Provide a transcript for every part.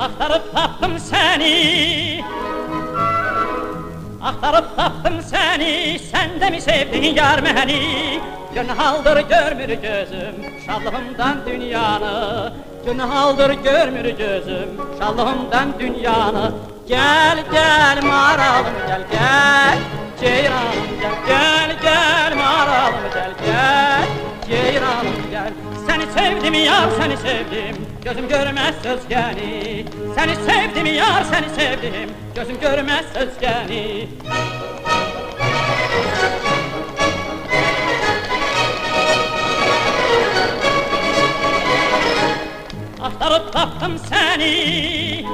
Aktarıp taptım seni, aktarıp taptım seni, sen de mi sevdin yar beni? Günhaldır görmür gözüm, şadlığımdan dünyanı. Günhaldır görmür gözüm, şadlığımdan dünyanı. Gel gel maralım gel gel, ceyranım gel gel gel maralım gel gel, ceyranım gel. Seni sevdim yar seni sevdim, gözüm görmez özgeni. Seni sevdim yar seni sevdim, gözüm görmez özgeni. Aktarıp taptım seni,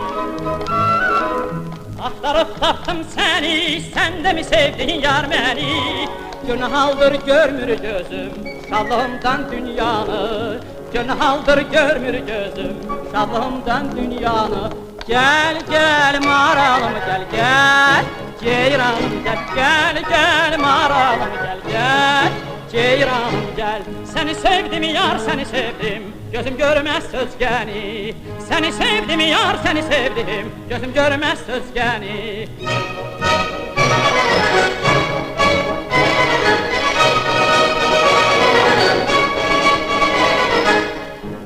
aktarıp taptım seni, sen de mi sevdin yar beni? Günhaldır görmür gözüm, şadlığımdan dünyanı. Günhaldır görmür gözüm, şadlığımdan dünyanı. Gel gel maralım gel gel, ceyranım gel gel gel maralım gel gel, ceyranım gel. Seni sevdim yar seni sevdim, gözüm görmez özgeni. Seni sevdim yar seni sevdim, gözüm görmez özgeni.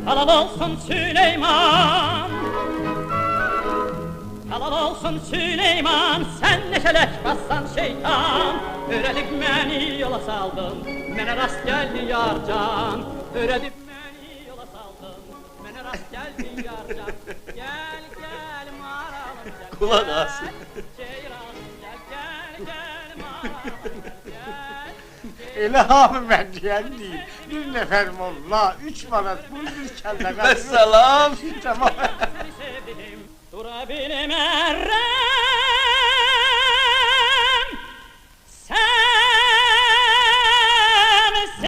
Halal olsun Süleyman, halal olsun Süleyman, sen neşeleş bassan şeytan. Öğretip beni yola saldın, mene rast geldi yarcan. Öğretip beni yola saldın, mene rast geldi yarcan. Gel gel maralım gel Kulak gel, ağzı. ceyranım gel gel gel maralım gel gel. Elə hamı mənciyən deyil. Bir nəfər molla, 3 manat bu bir kəllə. Vesselam. Tamam. Seni sevdim, durabilmem.